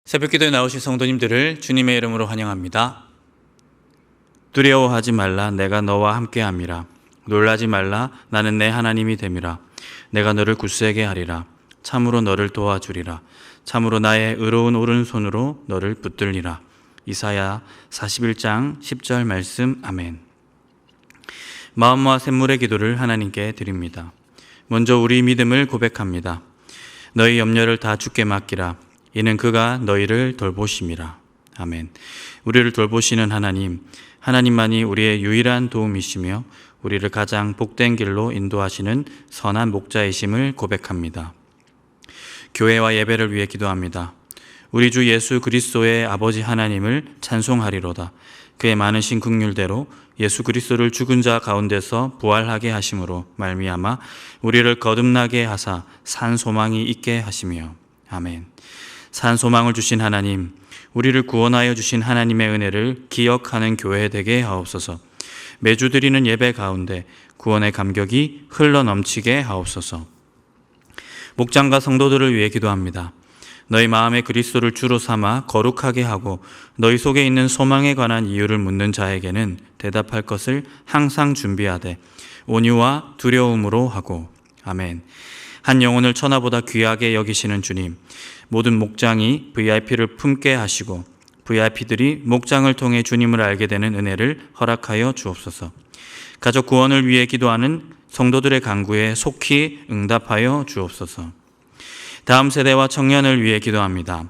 새벽기도에 나오신 성도님들을 주님의 이름으로 환영합니다. 두려워하지 말라. 내가 너와 함께함이라. 놀라지 말라. 나는 내 하나님이 됨이라. 내가 너를 굳세게 하리라. 참으로 너를 도와주리라. 참으로 나의 의로운 오른손으로 너를 붙들리라. 이사야 41장 10절 말씀. 아멘. 마음과 샘물의 기도를 하나님께 드립니다. 먼저 우리 믿음을 고백합니다. 너희 염려를 다 주께 맡기라. 이는 그가 너희를 돌보심이라. 아멘. 우리를 돌보시는 하나님만이 우리의 유일한 도움이시며 우리를 가장 복된 길로 인도하시는 선한 목자이심을 고백합니다. 교회와 예배를 위해 기도합니다. 우리 주 예수 그리스도의 아버지 하나님을 찬송하리로다. 그의 많으신 긍휼대로 예수 그리스도를 죽은 자 가운데서 부활하게 하심으로 말미암아 우리를 거듭나게 하사 산 소망이 있게 하시며. 아멘. 산 소망을 주신 하나님, 우리를 구원하여 주신 하나님의 은혜를 기억하는 교회 되게 하옵소서. 매주 드리는 예배 가운데 구원의 감격이 흘러넘치게 하옵소서. 목장과 성도들을 위해 기도합니다. 너희 마음에 그리스도를 주로 삼아 거룩하게 하고 너희 속에 있는 소망에 관한 이유를 묻는 자에게는 대답할 것을 항상 준비하되 온유와 두려움으로 하고. 아멘. 한 영혼을 천하보다 귀하게 여기시는 주님, 모든 목장이 VIP를 품게 하시고 VIP들이 목장을 통해 주님을 알게 되는 은혜를 허락하여 주옵소서. 가족 구원을 위해 기도하는 성도들의 간구에 속히 응답하여 주옵소서. 다음 세대와 청년을 위해 기도합니다.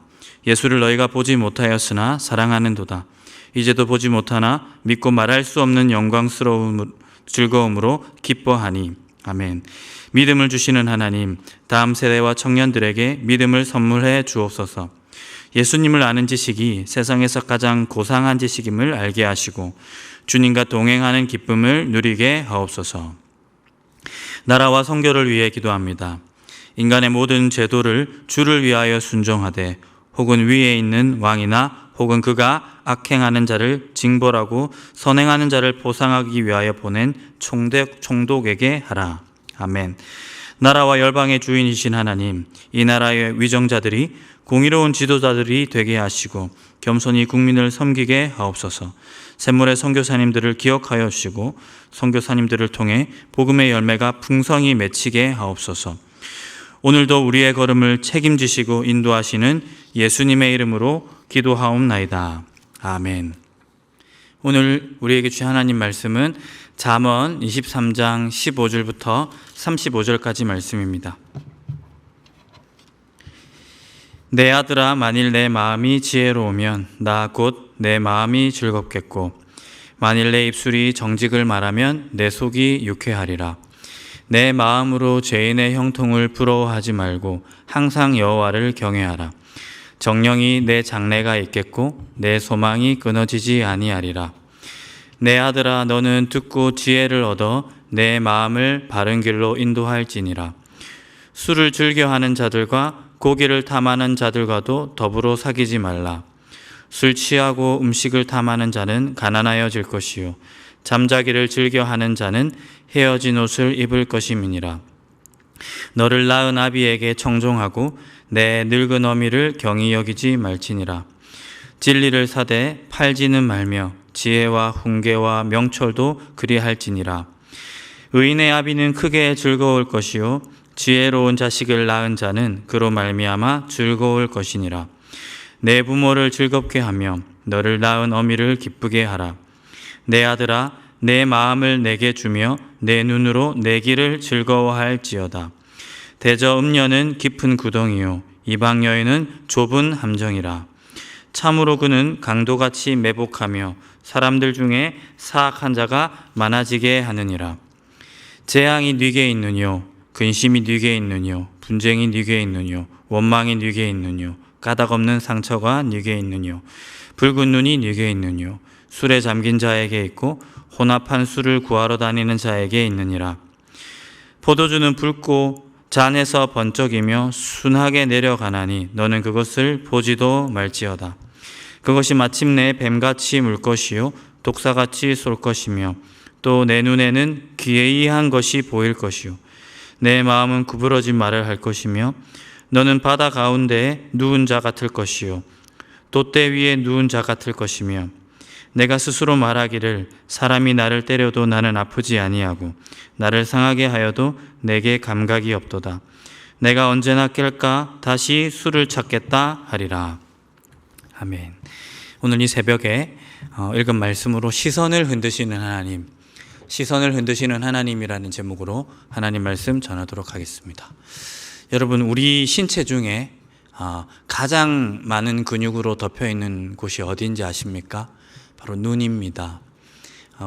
예수를 너희가 보지 못하였으나 사랑하는도다. 이제도 보지 못하나 믿고 말할 수 없는 영광스러운 즐거움으로 기뻐하니. 아멘. 믿음을 주시는 하나님, 다음 세대와 청년들에게 믿음을 선물해 주옵소서. 예수님을 아는 지식이 세상에서 가장 고상한 지식임을 알게 하시고 주님과 동행하는 기쁨을 누리게 하옵소서. 나라와 선교를 위해 기도합니다. 인간의 모든 제도를 주를 위하여 순종하되 혹은 위에 있는 왕이나 혹은 그가 악행하는 자를 징벌하고 선행하는 자를 보상하기 위하여 보낸 총독에게 하라. 아멘. 나라와 열방의 주인이신 하나님, 이 나라의 위정자들이 공의로운 지도자들이 되게 하시고 겸손히 국민을 섬기게 하옵소서. 샘물의 선교사님들을 기억하여 주시고 선교사님들을 통해 복음의 열매가 풍성히 맺히게 하옵소서. 오늘도 우리의 걸음을 책임지시고 인도하시는 예수님의 이름으로 기도하옵나이다. 아멘. 오늘 우리에게 주신 하나님 말씀은 잠언 23장 15절부터 35절까지 말씀입니다. 내 아들아, 만일 내 마음이 지혜로우면 나 곧 내 마음이 즐겁겠고 만일 내 입술이 정직을 말하면 내 속이 유쾌하리라. 내 마음으로 죄인의 형통을 부러워하지 말고 항상 여호와를 경외하라. 정령이 내 장래가 있겠고 내 소망이 끊어지지 아니하리라. 내 아들아, 너는 듣고 지혜를 얻어 내 마음을 바른 길로 인도할지니라. 술을 즐겨하는 자들과 고기를 탐하는 자들과도 더불어 사귀지 말라. 술 취하고 음식을 탐하는 자는 가난하여질 것이요 잠자기를 즐겨하는 자는 헤어진 옷을 입을 것임이니라. 너를 낳은 아비에게 청종하고 내 늙은 어미를 경히 여기지 말지니라. 진리를 사되 팔지는 말며 지혜와 훈계와 명철도 그리할지니라. 의인의 아비는 크게 즐거울 것이요 지혜로운 자식을 낳은 자는 그로 말미암아 즐거울 것이니라. 내 부모를 즐겁게 하며 너를 낳은 어미를 기쁘게 하라. 내 아들아, 내 마음을 내게 주며 내 눈으로 내 길을 즐거워할지어다. 대저 음녀는 깊은 구덩이요 이방 여인은 좁은 함정이라. 참으로 그는 강도같이 매복하며 사람들 중에 사악한 자가 많아지게 하느니라. 재앙이 네게 있느뇨 근심이 네게 있느뇨 분쟁이 네게 있느뇨 원망이 네게 있느뇨 까닭없는 상처가 네게 있느뇨 붉은 눈이 네게 있느뇨 술에 잠긴 자에게 있고 혼합한 술을 구하러 다니는 자에게 있느니라. 포도주는 붉고 잔에서 번쩍이며 순하게 내려가나니 너는 그것을 보지도 말지어다. 그것이 마침내 뱀같이 물 것이요 독사같이 쏠 것이며 또 내 눈에는 기이한 것이 보일 것이요 내 마음은 구부러진 말을 할 것이며 너는 바다 가운데에 누운 자 같을 것이요 돛대 위에 누운 자 같을 것이며 내가 스스로 말하기를 사람이 나를 때려도 나는 아프지 아니하고 나를 상하게 하여도 내게 감각이 없도다. 내가 언제나 깰까 다시 수를 찾겠다 하리라. 아멘. 오늘 이 새벽에 읽은 말씀으로 시선을 흔드시는 하나님, 시선을 흔드시는 하나님이라는 제목으로 하나님 말씀 전하도록 하겠습니다. 여러분, 우리 신체 중에 가장 많은 근육으로 덮여 있는 곳이 어디인지 아십니까? 바로 눈입니다.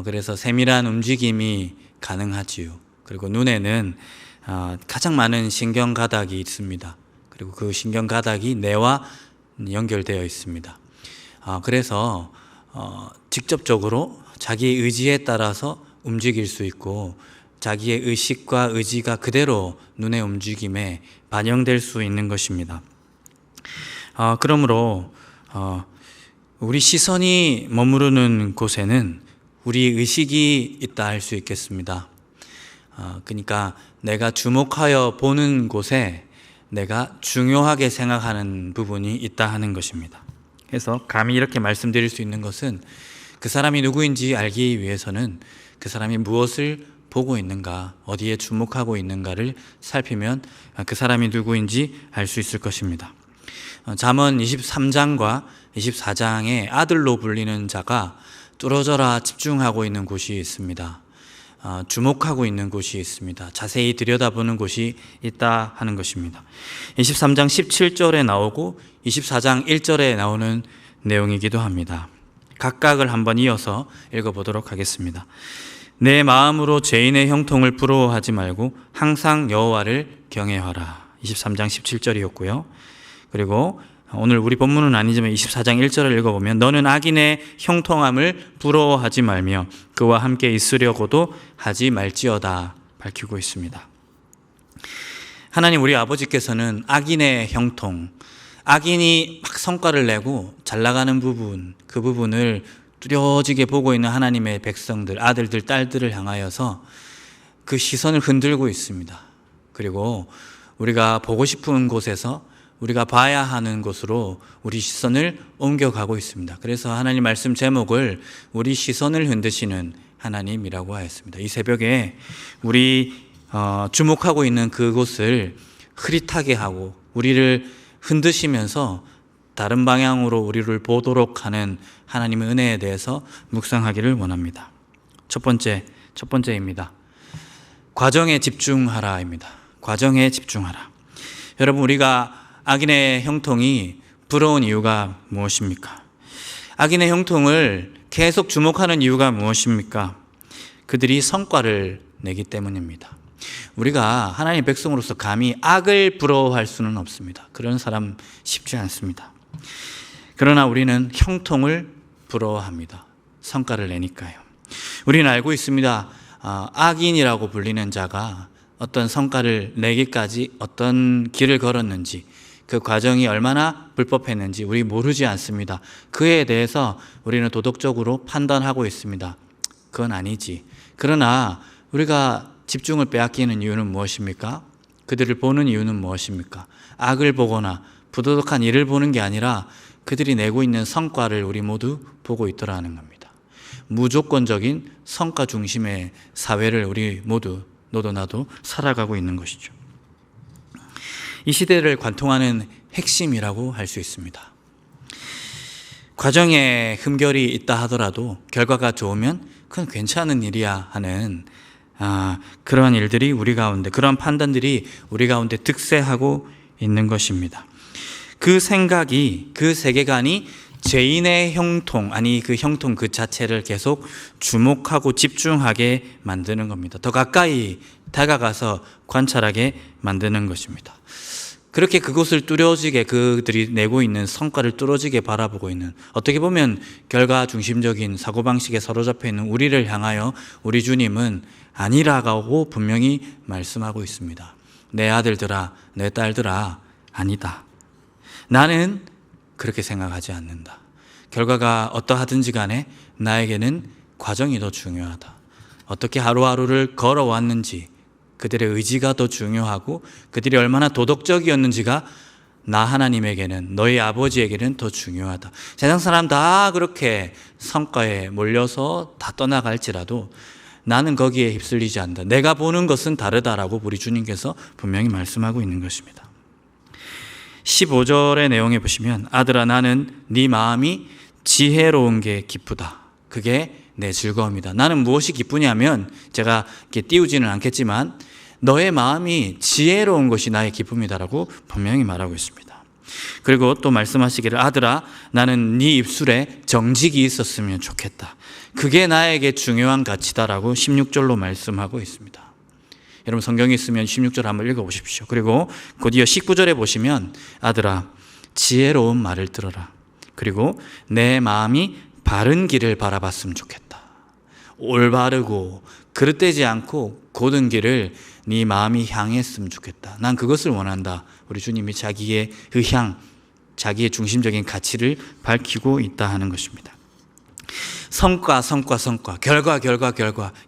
그래서 세밀한 움직임이 가능하지요. 그리고 눈에는 가장 많은 신경 가닥이 있습니다. 그리고 그 신경 가닥이 뇌와 연결되어 있습니다. 그래서 직접적으로 자기의 의지에 따라서 움직일 수 있고 자기의 의식과 의지가 그대로 눈의 움직임에 반영될 수 있는 것입니다. 그러므로 우리 시선이 머무르는 곳에는 우리 의식이 있다 할 수 있겠습니다. 그러니까 내가 주목하여 보는 곳에 내가 중요하게 생각하는 부분이 있다 하는 것입니다. 그래서 감히 이렇게 말씀드릴 수 있는 것은 그 사람이 누구인지 알기 위해서는 그 사람이 무엇을 보고 있는가, 어디에 주목하고 있는가를 살피면 그 사람이 누구인지 알 수 있을 것입니다. 잠언 23장과 24장에 아들로 불리는 자가 뚫어져라 집중하고 있는 곳이 있습니다. 주목하고 있는 곳이 있습니다. 자세히 들여다보는 곳이 있다 하는 것입니다. 23장 17절에 나오고 24장 1절에 나오는 내용이기도 합니다. 각각을 한번 이어서 읽어보도록 하겠습니다. 내 마음으로 죄인의 형통을 부러워하지 말고 항상 여호와를 경외하라. 23장 17절이었고요. 그리고 오늘 우리 본문은 아니지만 24장 1절을 읽어보면 너는 악인의 형통함을 부러워하지 말며 그와 함께 있으려고도 하지 말지어다 밝히고 있습니다. 하나님 우리 아버지께서는 악인의 형통, 악인이 막 성과를 내고 잘 나가는 부분, 그 부분을 뚜렷하게 보고 있는 하나님의 백성들, 아들들, 딸들을 향하여서 그 시선을 흔들고 있습니다. 그리고 우리가 보고 싶은 곳에서 우리가 봐야 하는 곳으로 우리 시선을 옮겨가고 있습니다. 그래서 하나님 말씀 제목을 우리 시선을 흔드시는 하나님이라고 하였습니다. 이 새벽에 우리 주목하고 있는 그곳을 흐릿하게 하고 우리를 흔드시면서 다른 방향으로 우리를 보도록 하는 하나님의 은혜에 대해서 묵상하기를 원합니다. 첫 번째입니다. 과정에 집중하라입니다. 과정에 집중하라. 여러분, 우리가 악인의 형통이 부러운 이유가 무엇입니까? 악인의 형통을 계속 주목하는 이유가 무엇입니까? 그들이 성과를 내기 때문입니다. 우리가 하나님의 백성으로서 감히 악을 부러워할 수는 없습니다. 그런 사람 쉽지 않습니다. 그러나 우리는 형통을 부러워합니다. 성과를 내니까요. 우리는 알고 있습니다. 악인이라고 불리는 자가 어떤 성과를 내기까지 어떤 길을 걸었는지, 그 과정이 얼마나 불법했는지 우리 모르지 않습니다. 그에 대해서 우리는 도덕적으로 판단하고 있습니다. 그건 아니지. 그러나 우리가 집중을 빼앗기는 이유는 무엇입니까? 그들을 보는 이유는 무엇입니까? 악을 보거나 부도덕한 일을 보는 게 아니라 그들이 내고 있는 성과를 우리 모두 보고 있더라는 겁니다. 무조건적인 성과 중심의 사회를 우리 모두 너도 나도 살아가고 있는 것이죠. 이 시대를 관통하는 핵심이라고 할 수 있습니다. 과정에 흠결이 있다 하더라도 결과가 좋으면 그건 괜찮은 일이야 하는 그러한 일들이 우리 가운데, 그러한 판단들이 우리 가운데 득세하고 있는 것입니다. 그 생각이, 그 세계관이 죄인의 형통, 아니 그 형통 그 자체를 계속 주목하고 집중하게 만드는 겁니다. 더 가까이 다가가서 관찰하게 만드는 것입니다. 그렇게 그곳을 뚫어지게, 그들이 내고 있는 성과를 뚫어지게 바라보고 있는, 어떻게 보면 결과 중심적인 사고방식에 사로잡혀 있는 우리를 향하여 우리 주님은 아니라고 분명히 말씀하고 있습니다. 내 아들들아, 내 딸들아, 아니다. 나는 그렇게 생각하지 않는다. 결과가 어떠하든지 간에 나에게는 과정이 더 중요하다. 어떻게 하루하루를 걸어왔는지, 그들의 의지가 더 중요하고 그들이 얼마나 도덕적이었는지가 나 하나님에게는, 너희 아버지에게는 더 중요하다. 세상 사람 다 그렇게 성과에 몰려서 다 떠나갈지라도 나는 거기에 휩쓸리지 않는다. 내가 보는 것은 다르다라고 우리 주님께서 분명히 말씀하고 있는 것입니다. 15절의 내용에 보시면 아들아 나는 네 마음이 지혜로운 게 기쁘다. 그게 내 즐거움이다. 나는 무엇이 기쁘냐면 제가 이렇게 띄우지는 않겠지만 너의 마음이 지혜로운 것이 나의 기쁨이다라고 분명히 말하고 있습니다. 그리고 또 말씀하시기를 아들아 나는 네 입술에 정직이 있었으면 좋겠다. 그게 나에게 중요한 가치다라고 16절로 말씀하고 있습니다. 여러분 성경이 있으면 16절 한번 읽어보십시오. 그리고 곧이어 19절에 보시면 아들아 지혜로운 말을 들어라. 그리고 내 마음이 바른 길을 바라봤으면 좋겠다. 올바르고 그릇되지 않고 곧은 길을 네 마음이 향했으면 좋겠다. 난 그것을 원한다. 우리 주님이 자기의 의향, 자기의 중심적인 가치를 밝히고 있다 하는 것입니다. 성과, 결과,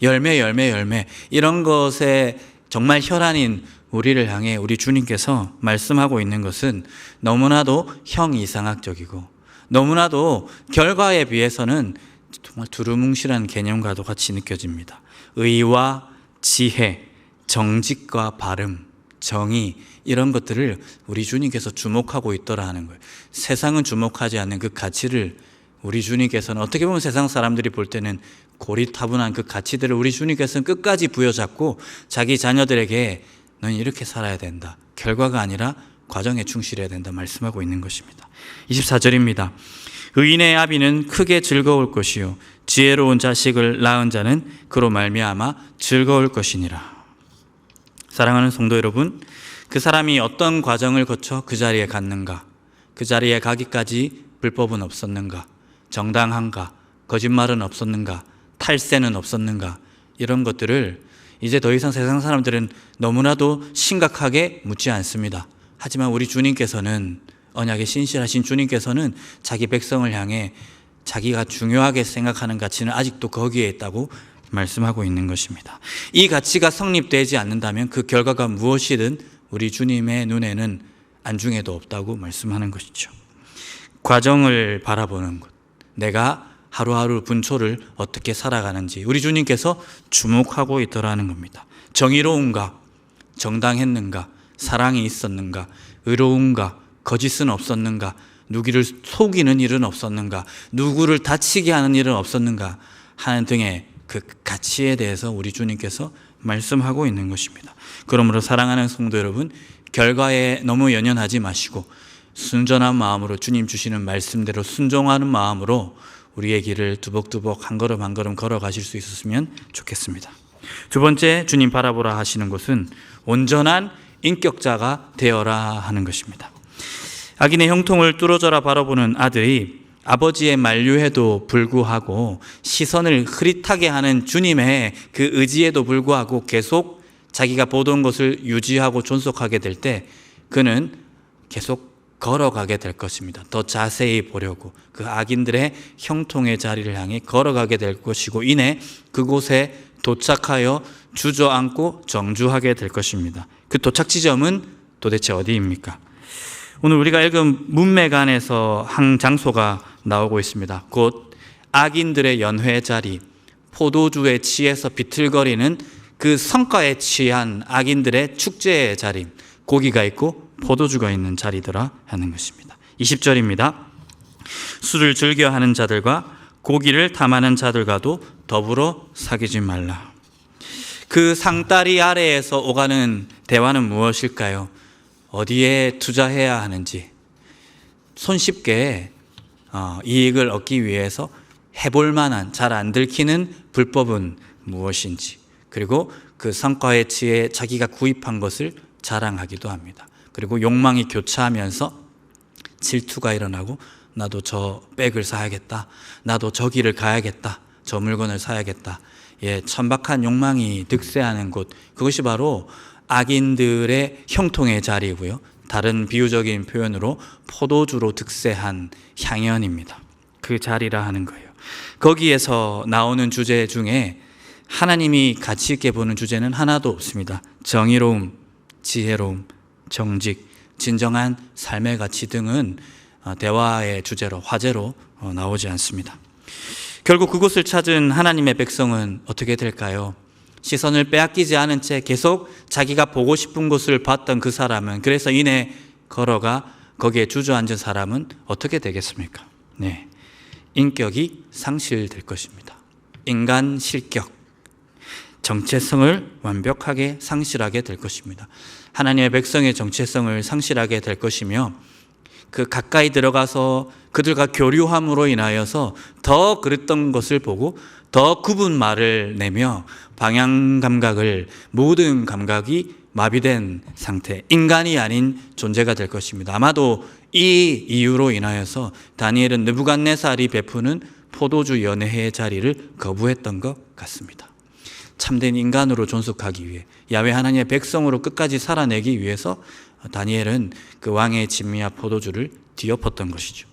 열매 이런 것에 정말 혈안인 우리를 향해 우리 주님께서 말씀하고 있는 것은 너무나도 형이상학적이고 너무나도 결과에 비해서는 정말 두루뭉실한 개념과도 같이 느껴집니다. 의와 지혜, 정직과 바름, 정의 이런 것들을 우리 주님께서 주목하고 있더라 하는 거예요. 세상은 주목하지 않는 그 가치를 우리 주님께서는 어떻게 보면 세상 사람들이 볼 때는 고리타분한 그 가치들을 우리 주님께서는 끝까지 부여잡고 자기 자녀들에게 너는 이렇게 살아야 된다. 결과가 아니라 과정에 충실해야 된다 말씀하고 있는 것입니다. 24절입니다. 의인의 아비는 크게 즐거울 것이요 지혜로운 자식을 낳은 자는 그로 말미암아 즐거울 것이니라. 사랑하는 성도 여러분, 그 사람이 어떤 과정을 거쳐 그 자리에 갔는가, 그 자리에 가기까지 불법은 없었는가, 정당한가, 거짓말은 없었는가, 탈세는 없었는가, 이런 것들을 이제 더 이상 세상 사람들은 너무나도 심각하게 묻지 않습니다. 하지만 우리 주님께서는, 언약에 신실하신 주님께서는 자기 백성을 향해 자기가 중요하게 생각하는 가치는 아직도 거기에 있다고 말씀하고 있는 것입니다. 이 가치가 성립되지 않는다면 그 결과가 무엇이든 우리 주님의 눈에는 안중에도 없다고 말씀하는 것이죠. 과정을 바라보는 것, 내가 하루하루 분초를 어떻게 살아가는지 우리 주님께서 주목하고 있더라는 겁니다. 정의로운가, 정당했는가, 사랑이 있었는가, 의로운가, 거짓은 없었는가, 누구를 속이는 일은 없었는가, 누구를 다치게 하는 일은 없었는가 하는 등의 그 가치에 대해서 우리 주님께서 말씀하고 있는 것입니다. 그러므로 사랑하는 성도 여러분, 결과에 너무 연연하지 마시고 순전한 마음으로 주님 주시는 말씀대로 순종하는 마음으로 우리의 길을 두벅두벅 한 걸음 한 걸음 걸어가실 수 있었으면 좋겠습니다. 두 번째 주님 바라보라 하시는 것은 온전한 인격자가 되어라 하는 것입니다. 악인의 형통을 뚫어져라 바라보는 아들이 아버지의 만류에도 불구하고 시선을 흐릿하게 하는 주님의 그 의지에도 불구하고 계속 자기가 보던 것을 유지하고 존속하게 될 때 그는 계속 걸어가게 될 것입니다. 더 자세히 보려고 그 악인들의 형통의 자리를 향해 걸어가게 될 것이고 이내 그곳에 도착하여 주저앉고 정주하게 될 것입니다. 그 도착 지점은 도대체 어디입니까? 오늘 우리가 읽은 문맥안에서 한 장소가 나오고 있습니다. 곧 악인들의 연회 자리, 포도주에 취해서 비틀거리는 그 성과에 취한 악인들의 축제의 자리, 고기가 있고 포도주가 있는 자리더라 하는 것입니다. 20절입니다. 술을 즐겨하는 자들과 고기를 탐하는 자들과도 더불어 사귀지 말라. 그 상다리 아래에서 오가는 대화는 무엇일까요? 어디에 투자해야 하는지, 손쉽게 이익을 얻기 위해서 해볼 만한, 잘 안 들키는 불법은 무엇인지, 그리고 그 성과에 취해 자기가 구입한 것을 자랑하기도 합니다. 그리고 욕망이 교차하면서 질투가 일어나고 나도 저 백을 사야겠다, 나도 저 길을 가야겠다, 저 물건을 사야겠다, 천박한 욕망이 득세하는 곳, 그것이 바로 악인들의 형통의 자리이고요. 다른 비유적인 표현으로 포도주로 득세한 향연입니다. 그 자리라 하는 거예요. 거기에서 나오는 주제 중에 하나님이 가치 있게 보는 주제는 하나도 없습니다. 정의로움, 지혜로움, 정직, 진정한 삶의 가치 등은 대화의 주제로, 화제로 나오지 않습니다. 결국 그곳을 찾은 하나님의 백성은 어떻게 될까요? 시선을 빼앗기지 않은 채 계속 자기가 보고 싶은 곳을 봤던 그 사람은, 그래서 이내 걸어가 거기에 주저앉은 사람은 어떻게 되겠습니까? 네, 인격이 상실될 것입니다. 인간 실격, 정체성을 완벽하게 상실하게 될 것입니다. 하나님의 백성의 정체성을 상실하게 될 것이며, 그 가까이 들어가서 그들과 교류함으로 인하여서 더 그랬던 것을 보고 더 굽은 말을 내며 방향 감각을, 모든 감각이 마비된 상태, 인간이 아닌 존재가 될 것입니다. 아마도 이 이유로 인하여서 다니엘은 느부갓네살이 베푸는 포도주 연회의 자리를 거부했던 것 같습니다. 참된 인간으로 존속하기 위해, 야훼 하나님의 백성으로 끝까지 살아내기 위해서 다니엘은 그 왕의 진미와 포도주를 뒤엎었던 것이죠.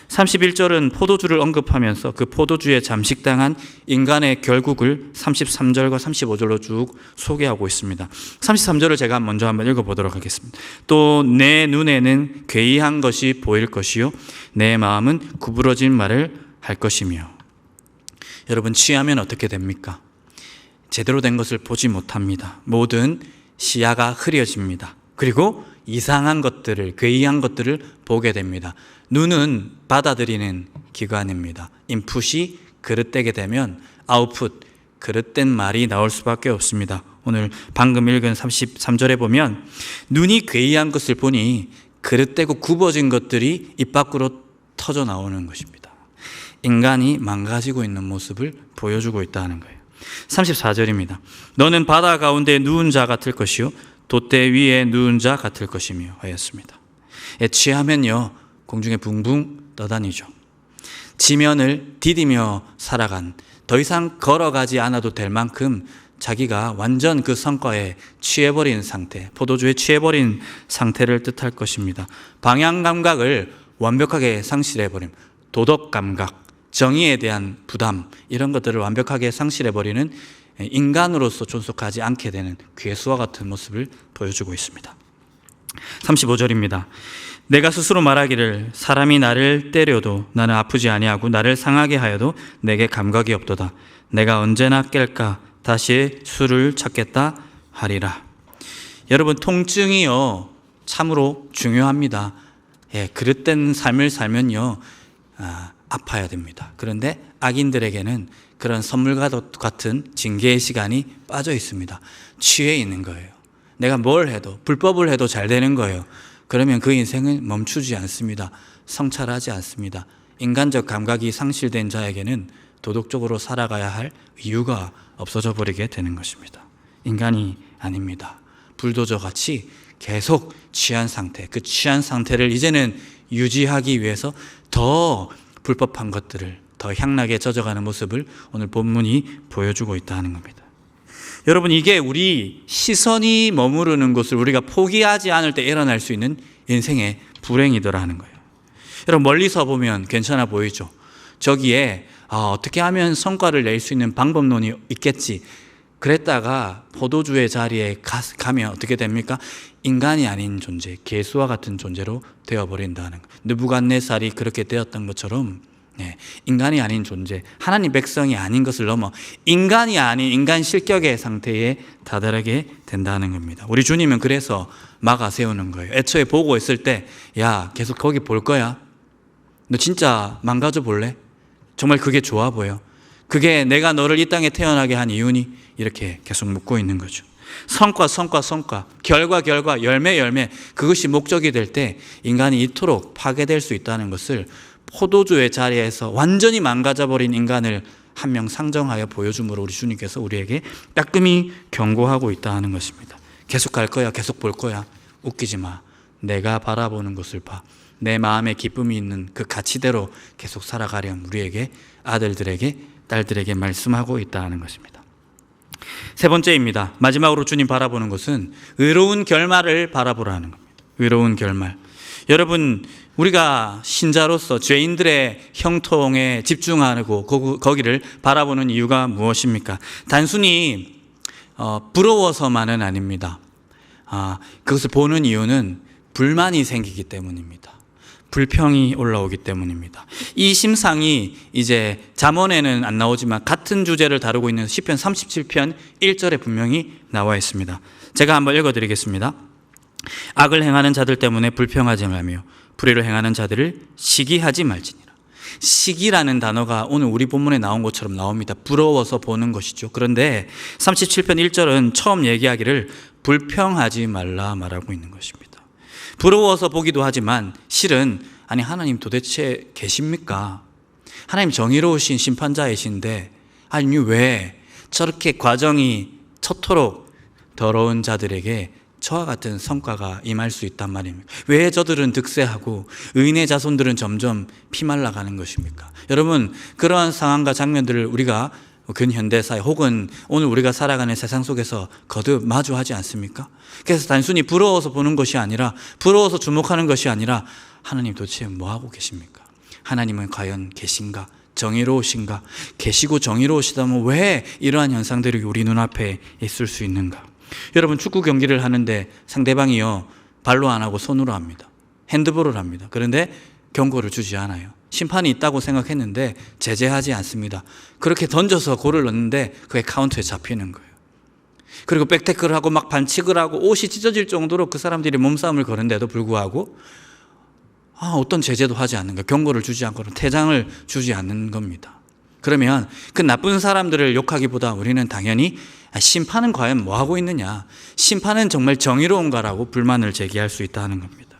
31절은 포도주를 언급하면서 그 포도주에 잠식당한 인간의 결국을 33절과 35절로 쭉 소개하고 있습니다. 33절을 제가 먼저 한번 읽어보도록 하겠습니다. 또 내 눈에는 괴이한 것이 보일 것이요 내 마음은 구부러진 말을 할 것이며. 여러분, 취하면 어떻게 됩니까? 제대로 된 것을 보지 못합니다. 모든 시야가 흐려집니다. 그리고 이상한 것들을, 괴이한 것들을 보게 됩니다. 눈은 받아들이는 기관입니다. 인풋이 그릇되게 되면 아웃풋, 그릇된 말이 나올 수밖에 없습니다. 오늘 방금 읽은 33절에 보면 눈이 괴이한 것을 보니 그릇되고 굽어진 것들이 입 밖으로 터져 나오는 것입니다. 인간이 망가지고 있는 모습을 보여주고 있다는 거예요. 34절입니다. 너는 바다 가운데 누운 자 같을 것이요 돛대 위에 누운 자 같을 것이며 하였습니다. 취하면요 공중에 붕붕 떠다니죠. 지면을 디디며 살아간, 더 이상 걸어가지 않아도 될 만큼 자기가 완전 그 성과에 취해버린 상태, 포도주에 취해버린 상태를 뜻할 것입니다. 방향 감각을 완벽하게 상실해버림, 도덕 감각, 정의에 대한 부담, 이런 것들을 완벽하게 상실해버리는 인간으로서 존속하지 않게 되는 괴수와 같은 모습을 보여주고 있습니다. 35절입니다. 내가 스스로 말하기를 사람이 나를 때려도 나는 아프지 아니하고 나를 상하게 하여도 내게 감각이 없도다. 내가 언제나 깰까 다시 수를 찾겠다 하리라. 여러분, 통증이요 참으로 중요합니다. 그릇된 삶을 살면요 아파야 됩니다. 그런데 악인들에게는 그런 선물과 같은 징계의 시간이 빠져 있습니다. 취해 있는 거예요. 내가 뭘 해도, 불법을 해도 잘 되는 거예요. 그러면 그 인생은 멈추지 않습니다. 성찰하지 않습니다. 인간적 감각이 상실된 자에게는 도덕적으로 살아가야 할 이유가 없어져 버리게 되는 것입니다. 인간이 아닙니다. 불도저 같이 계속 취한 상태, 그 취한 상태를 이제는 유지하기 위해서 더 불법한 것들을 더 향락에 젖어가는 모습을 오늘 본문이 보여주고 있다는 겁니다. 여러분, 이게 우리 시선이 머무르는 곳을 우리가 포기하지 않을 때 일어날 수 있는 인생의 불행이더라는 거예요. 여러분, 멀리서 보면 괜찮아 보이죠. 저기에 어떻게 하면 성과를 낼 수 있는 방법론이 있겠지. 그랬다가 포도주의 자리에 가면 어떻게 됩니까? 인간이 아닌 존재, 괴수와 같은 존재로 되어버린다는 거예요. 느부갓네살이 그렇게 되었던 것처럼 인간이 아닌 존재, 하나님 백성이 아닌 것을 넘어 인간이 아닌 인간 실격의 상태에 다다르게 된다는 겁니다. 우리 주님은 그래서 막아 세우는 거예요. 애초에 보고 있을 때, 야, 계속 거기 볼 거야? 너 진짜 망가져 볼래? 정말 그게 좋아 보여? 그게 내가 너를 이 땅에 태어나게 한 이유니? 이렇게 계속 묻고 있는 거죠. 성과, 결과, 열매, 그것이 목적이 될 때 인간이 이토록 파괴될 수 있다는 것을 포도주의 자리에서 완전히 망가져버린 인간을 한 명 상정하여 보여줌으로 우리 주님께서 우리에게 따끔히 경고하고 있다는 것입니다. 계속 갈 거야, 계속 볼 거야. 웃기지 마. 내가 바라보는 것을 봐. 내 마음에 기쁨이 있는 그 가치대로 계속 살아가렴. 우리에게, 아들들에게, 딸들에게 말씀하고 있다는 것입니다. 세 번째입니다. 마지막으로 주님 바라보는 것은 의로운 결말을 바라보라는 겁니다. 의로운 결말. 여러분, 우리가 신자로서 죄인들의 형통에 집중하고 거기를 바라보는 이유가 무엇입니까? 단순히 부러워서만은 아닙니다. 그것을 보는 이유는 불만이 생기기 때문입니다. 불평이 올라오기 때문입니다. 이 심상이 이제 잠언에는 안 나오지만 같은 주제를 다루고 있는 시편 37편 1절에 분명히 나와 있습니다. 제가 한번 읽어드리겠습니다. 악을 행하는 자들 때문에 불평하지 말며 불의를 행하는 자들을 시기하지 말지니라. 시기라는 단어가 오늘 우리 본문에 나온 것처럼 나옵니다. 부러워서 보는 것이죠. 그런데 37편 1절은 처음 얘기하기를 불평하지 말라 말하고 있는 것입니다. 부러워서 보기도 하지만 실은 아니 하나님 도대체 계십니까? 하나님 정의로우신 심판자이신데 아니 왜 저렇게 과정이 척토록 더러운 자들에게 저와 같은 성과가 임할 수 있단 말입니까? 왜 저들은 득세하고 의인의 자손들은 점점 피말라가는 것입니까? 여러분, 그러한 상황과 장면들을 우리가 근현대사회 혹은 오늘 우리가 살아가는 세상 속에서 거듭 마주하지 않습니까? 그래서 단순히 부러워서 보는 것이 아니라, 부러워서 주목하는 것이 아니라 하나님 도대체 뭐하고 계십니까? 하나님은 과연 계신가? 정의로우신가? 계시고 정의로우시다면 왜 이러한 현상들이 우리 눈앞에 있을 수 있는가? 여러분, 축구 경기를 하는데 상대방이요 발로 안 하고 손으로 합니다. 핸드볼을 합니다. 그런데 경고를 주지 않아요. 심판이 있다고 생각했는데 제재하지 않습니다. 그렇게 던져서 골을 넣는데 그게 카운트에 잡히는 거예요. 그리고 백태클을 하고 막 반칙을 하고 옷이 찢어질 정도로 그 사람들이 몸싸움을 거는데도 불구하고 어떤 제재도 하지 않는 거예요. 경고를 주지 않고는 퇴장을 주지 않는 겁니다. 그러면 그 나쁜 사람들을 욕하기보다 우리는 당연히 심판은 과연 뭐 하고 있느냐, 심판은 정말 정의로운가라고 불만을 제기할 수 있다는 겁니다.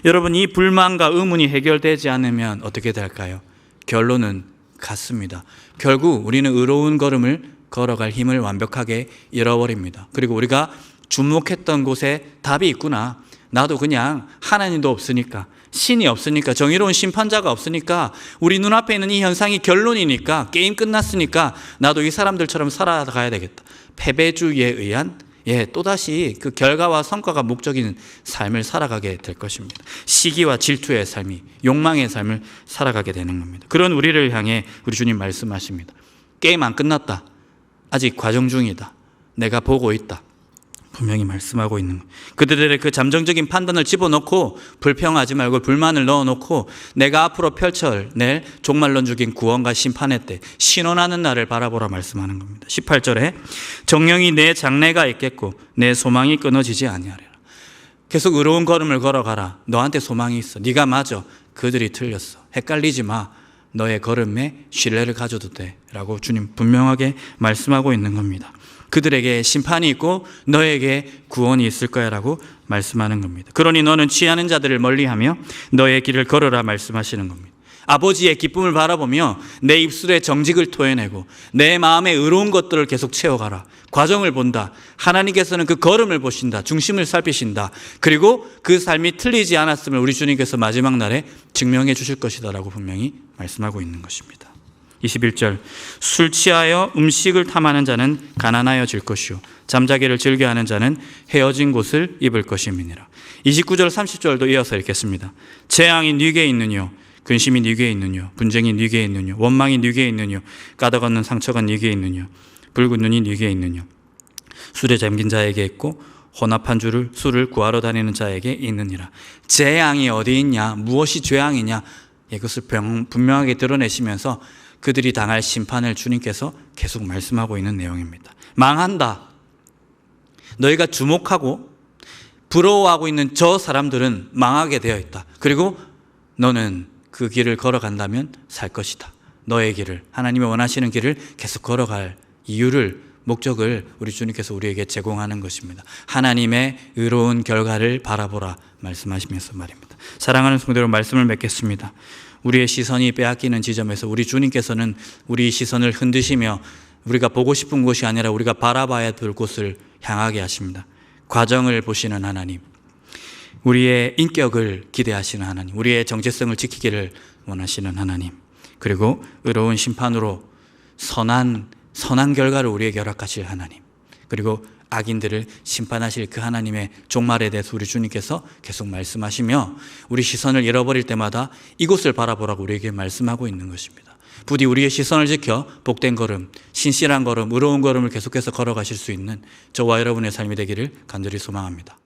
여러분, 이 불만과 의문이 해결되지 않으면 어떻게 될까요? 결론은 같습니다. 결국 우리는 의로운 걸음을 걸어갈 힘을 완벽하게 잃어버립니다. 그리고 우리가 주목했던 곳에 답이 있구나, 나도 그냥 하나님도 없으니까, 신이 없으니까, 정의로운 심판자가 없으니까, 우리 눈앞에 있는 이 현상이 결론이니까, 게임 끝났으니까 나도 이 사람들처럼 살아가야 되겠다. 패배주의에 의한 또다시 그 결과와 성과가 목적인 삶을 살아가게 될 것입니다. 시기와 질투의 삶이, 욕망의 삶을 살아가게 되는 겁니다. 그런 우리를 향해 우리 주님 말씀하십니다. 게임 안 끝났다. 아직 과정 중이다. 내가 보고 있다. 분명히 말씀하고 있는 거예요. 그들의 그 잠정적인 판단을 집어넣고 불평하지 말고 불만을 넣어놓고 내가 앞으로 펼쳐낼 종말론 죽인 구원과 심판의 때 신원하는 날을 바라보라 말씀하는 겁니다. 18절에 정령이 내 장래가 있겠고 내 소망이 끊어지지 아니하리라. 계속 의로운 걸음을 걸어가라. 너한테 소망이 있어. 네가 맞아. 그들이 틀렸어. 헷갈리지 마. 너의 걸음에 신뢰를 가져도 돼 라고 주님 분명하게 말씀하고 있는 겁니다. 그들에게 심판이 있고 너에게 구원이 있을 거야 라고 말씀하는 겁니다. 그러니 너는 취하는 자들을 멀리하며 너의 길을 걸어라 말씀하시는 겁니다. 아버지의 기쁨을 바라보며 내 입술에 정직을 토해내고 내 마음에 의로운 것들을 계속 채워가라. 과정을 본다. 하나님께서는 그 걸음을 보신다. 중심을 살피신다. 그리고 그 삶이 틀리지 않았음을 우리 주님께서 마지막 날에 증명해 주실 것이다 라고 분명히 말씀하고 있는 것입니다. 21절 술 취하여 음식을 탐하는 자는 가난하여질 것이요 잠자기를 즐겨하는 자는 헤어진 곳을 입을 것임이니라. 29절 30절도 이어서 읽겠습니다. 재앙이 네게 있느뇨 근심이 네게 있느뇨 분쟁이 네게 있느뇨 원망이 네게 있느뇨 까닭 없는 상처가 네게 있느뇨 붉은 눈이 네게 있느뇨 술에 잠긴 자에게 있고 혼합한 술을 구하러 다니는 자에게 있느니라. 재앙이 어디 있냐, 무엇이 죄앙이냐, 이것을 분명하게 드러내시면서 그들이 당할 심판을 주님께서 계속 말씀하고 있는 내용입니다. 망한다. 너희가 주목하고 부러워하고 있는 저 사람들은 망하게 되어 있다. 그리고 너는 그 길을 걸어간다면 살 것이다. 너의 길을, 하나님이 원하시는 길을 계속 걸어갈 이유를, 목적을 우리 주님께서 우리에게 제공하는 것입니다. 하나님의 의로운 결과를 바라보라 말씀하시면서 말입니다. 사랑하는 성도들, 말씀을 맺겠습니다. 우리의 시선이 빼앗기는 지점에서 우리 주님께서는 우리 시선을 흔드시며 우리가 보고 싶은 곳이 아니라 우리가 바라봐야 될 곳을 향하게 하십니다. 과정을 보시는 하나님, 우리의 인격을 기대하시는 하나님, 우리의 정체성을 지키기를 원하시는 하나님, 그리고 의로운 심판으로 선한 결과를 우리에게 허락하실 하나님, 그리고 악인들을 심판하실 그 하나님의 종말에 대해서 우리 주님께서 계속 말씀하시며 우리 시선을 잃어버릴 때마다 이곳을 바라보라고 우리에게 말씀하고 있는 것입니다. 부디 우리의 시선을 지켜 복된 걸음, 신실한 걸음, 의로운 걸음을 계속해서 걸어가실 수 있는 저와 여러분의 삶이 되기를 간절히 소망합니다.